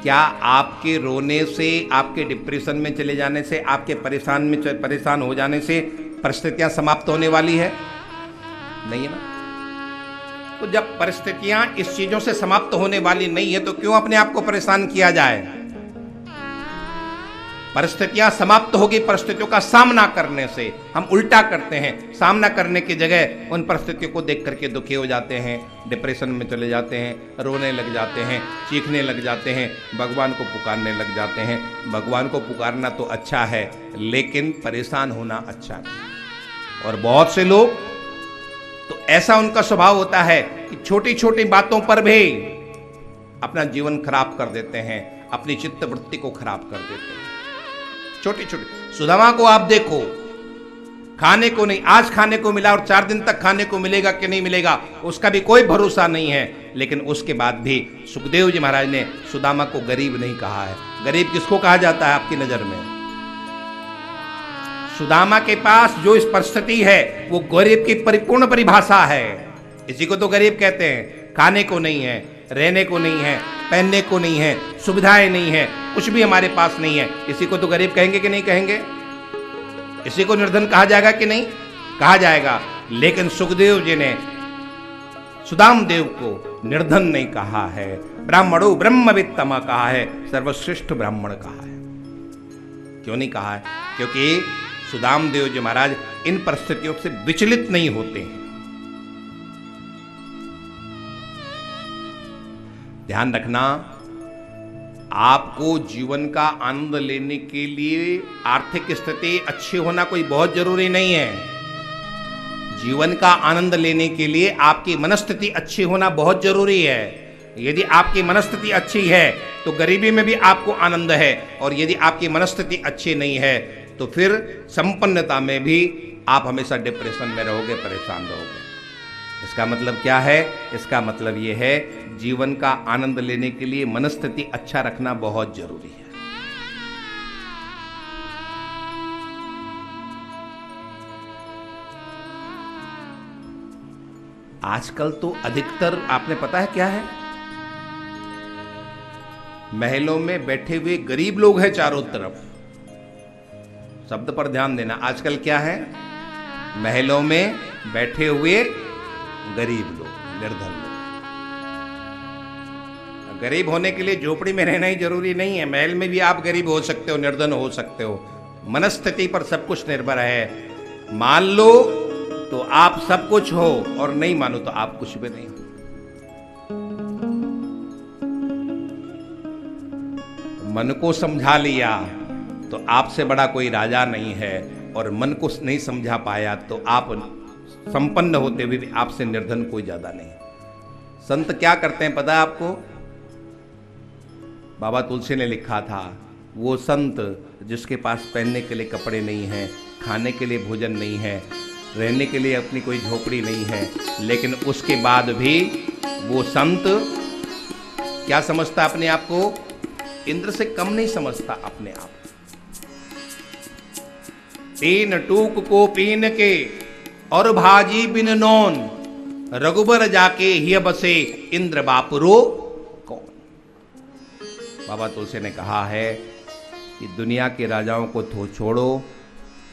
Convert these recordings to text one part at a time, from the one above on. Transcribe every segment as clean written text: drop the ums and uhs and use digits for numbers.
क्या आपके रोने से, आपके डिप्रेशन में चले जाने से, आपके परेशान हो जाने से परिस्थितियां समाप्त होने वाली है? नहीं है ना। तो जब परिस्थितियां इस चीजों से समाप्त होने वाली नहीं है तो क्यों अपने आप को परेशान किया जाए? परिस्थितियां समाप्त होगी परिस्थितियों का सामना करने से। हम उल्टा करते हैं, सामना करने की जगह उन परिस्थितियों को देख करके दुखी हो जाते हैं, डिप्रेशन में चले जाते हैं, रोने लग जाते हैं, चीखने लग जाते हैं, भगवान को पुकारने लग जाते हैं। भगवान को पुकारना तो अच्छा है, लेकिन परेशान होना अच्छा नहीं। और बहुत से लोग तो ऐसा उनका स्वभाव होता है कि छोटी छोटी बातों पर भी अपना जीवन खराब कर देते हैं, अपनी चित्त वृत्ति को खराब कर देते हैं। छोटी छोटी सुदामा को आप देखो, खाने को नहीं, आज खाने को मिला और 4 दिन तक खाने को मिलेगा कि नहीं मिलेगा उसका भी कोई भरोसा नहीं है। लेकिन उसके बाद भी सुखदेव जी महाराज ने सुदामा को गरीब नहीं कहा है। गरीब किसको कहा जाता है आपकी नजर में? सुदामा के पास जो इस परिस्थिति है वो गरीब की परिपूर्ण परिभाषा है। इसी को तो गरीब कहते हैं। खाने को नहीं है, रहने को नहीं है, पहनने को नहीं है, सुविधाएं नहीं है, कुछ भी हमारे पास नहीं है, इसी को तो गरीब कहेंगे कि नहीं कहेंगे? इसी को निर्धन कहा जाएगा कि नहीं कहा जाएगा? लेकिन सुखदेव जी ने सुदाम देव को निर्धन नहीं कहा है, ब्राह्मणो ब्रह्मवित्तम कहा है, सर्वश्रेष्ठ ब्राह्मण कहा है। क्यों नहीं कहा है? क्योंकि सुदाम देव जी महाराज इन परिस्थितियों से विचलित नहीं होते हैं। ध्यान रखना, आपको जीवन का आनंद लेने के लिए आर्थिक स्थिति अच्छी होना कोई बहुत जरूरी नहीं है। जीवन का आनंद लेने के लिए आपकी मनस्थिति अच्छी होना बहुत जरूरी है। यदि आपकी मनस्थिति अच्छी है तो गरीबी में भी आपको आनंद है, और यदि आपकी मनस्थिति अच्छी नहीं है तो फिर संपन्नता में भी आप हमेशा डिप्रेशन में रहोगे, परेशान रहोगे। इसका मतलब क्या है? इसका मतलब यह है जीवन का आनंद लेने के लिए मनस्थिति अच्छा रखना बहुत जरूरी है। आजकल तो अधिकतर आपने पता है क्या है? महलों में बैठे हुए गरीब लोग हैं चारों तरफ। शब्द पर ध्यान देना। आजकल क्या है? महलों में बैठे हुए गरीब लोग, निर्धन लोग। गरीब होने के लिए झोपड़ी में रहना ही जरूरी नहीं है। महल में भी आप गरीब हो सकते हो, निर्धन हो सकते हो। मनस्थिति पर सब कुछ निर्भर है। मान लो तो आप सब कुछ हो, और नहीं मानो तो आप कुछ भी नहीं हो। मन को समझा लिया तो आपसे बड़ा कोई राजा नहीं है, और मन को नहीं समझा पाया तो आप संपन्न होते हुए भी आपसे निर्धन कोई ज्यादा नहीं। संत क्या करते हैं पता है आपको? बाबा तुलसी ने लिखा था, वो संत जिसके पास पहनने के लिए कपड़े नहीं हैं, खाने के लिए भोजन नहीं है, रहने के लिए अपनी कोई झोपड़ी नहीं है, लेकिन उसके बाद भी वो संत क्या समझता अपने आप को? इंद्र से कम नहीं समझता अपने आप। तीन टूक को पीन के और भाजी बिन नौन, रघुबर जाके हिय बसे इंद्र बापुरो कौन। बाबा तुलसी ने कहा है कि दुनिया के राजाओं को तो छोड़ो,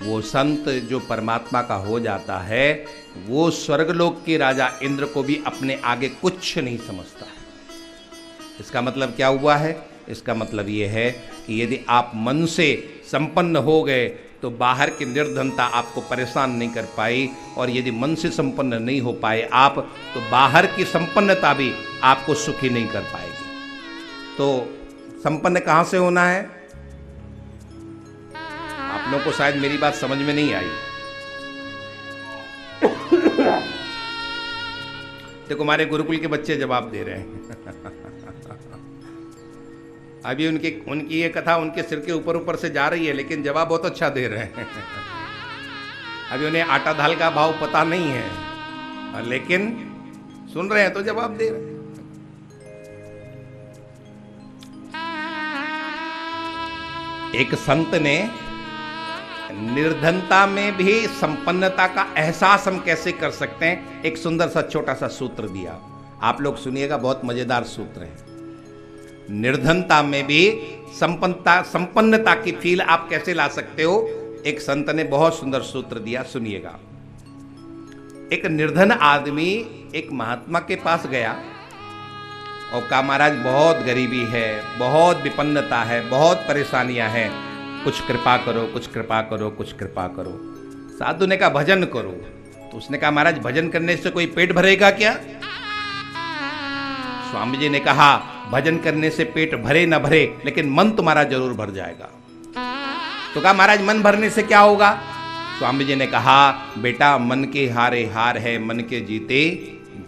वो संत जो परमात्मा का हो जाता है वो स्वर्गलोक के राजा इंद्र को भी अपने आगे कुछ नहीं समझता है। इसका मतलब क्या हुआ है? इसका मतलब ये है कि यदि आप मन से संपन्न हो गए तो बाहर की निर्धनता आपको परेशान नहीं कर पाई, और यदि मन से संपन्न नहीं हो पाए आप तो बाहर की संपन्नता भी आपको सुखी नहीं कर पाएगी। तो संपन्न कहाँ से होना है? आप लोगों को शायद मेरी बात समझ में नहीं आई। देखो हमारे गुरुकुल के बच्चे जवाब दे रहे हैं। अभी उनकी ये कथा उनके सिर के ऊपर से जा रही है, लेकिन जवाब बहुत अच्छा दे रहे हैं। अभी उन्हें आटा दाल का भाव पता नहीं है, लेकिन सुन रहे हैं तो जवाब दे रहे हैं। एक संत ने निर्धनता में भी संपन्नता का एहसास हम कैसे कर सकते हैं, एक सुंदर सा छोटा सा सूत्र दिया। आप लोग सुनिएगा, बहुत मजेदार सूत्र है। निर्धनता में भी संपन्नता की फील आप कैसे ला सकते हो? एक संत ने बहुत सुंदर सूत्र दिया, सुनिएगा। एक निर्धन आदमी एक महात्मा के पास गया और कहा, महाराज बहुत गरीबी है, बहुत विपन्नता है, बहुत परेशानियां हैं, कुछ कृपा करो, कुछ कृपा करो, कुछ कृपा करो। साधु ने कहा, भजन करो। तो उसने कहा, महाराज भजन करने से कोई पेट भरेगा क्या? स्वामी जी ने कहा, भजन करने से पेट भरे न भरे, लेकिन मन तुम्हारा जरूर भर जाएगा। तो कहा, महाराज मन भरने से क्या होगा? स्वामी जी ने कहा, बेटा मन के हारे हार है, मन के जीते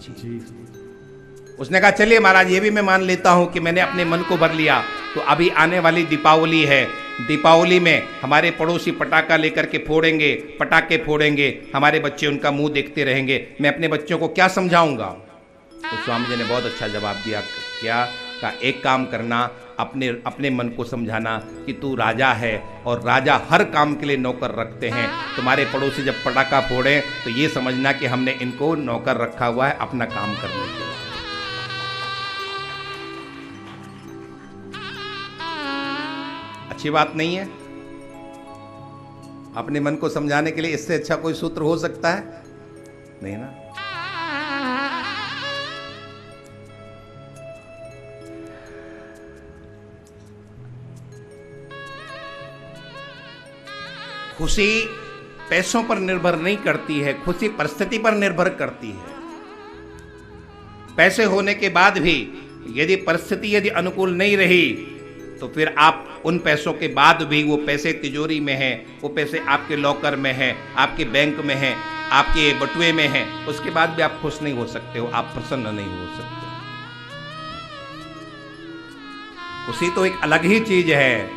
जीत। उसने कहा, चलिए महाराज ये भी मैं मान लेता हूं कि मैंने अपने मन को भर लिया। तो अभी आने वाली दीपावली है, दीपावली में हमारे पड़ोसी पटाखा लेकर के फोड़ेंगे, पटाखे फोड़ेंगे, हमारे बच्चे उनका मुंह देखते रहेंगे, मैं अपने बच्चों को क्या समझाऊंगा? तो स्वामी जी ने बहुत अच्छा जवाब दिया। क्या कहा? एक काम करना, अपने मन को समझाना कि तू राजा है और राजा हर काम के लिए नौकर रखते हैं। तुम्हारे पड़ोसी जब पटाखा फोड़े तो ये समझना कि हमने इनको नौकर रखा हुआ है अपना काम करने के लिए। अच्छी बात नहीं है? अपने मन को समझाने के लिए इससे अच्छा कोई सूत्र हो सकता है? नहीं ना। खुशी पैसों पर निर्भर नहीं करती है, खुशी परिस्थिति पर निर्भर करती है। पैसे होने के बाद भी यदि परिस्थिति यदि अनुकूल नहीं रही तो फिर आप उन पैसों के बाद भी, वो पैसे तिजोरी में हैं, वो पैसे आपके लॉकर में हैं, आपके बैंक में हैं, आपके बटुए में हैं, उसके बाद भी आप खुश नहीं हो सकते हो, आप प्रसन्न नहीं हो सकते। खुशी तो एक अलग ही चीज है।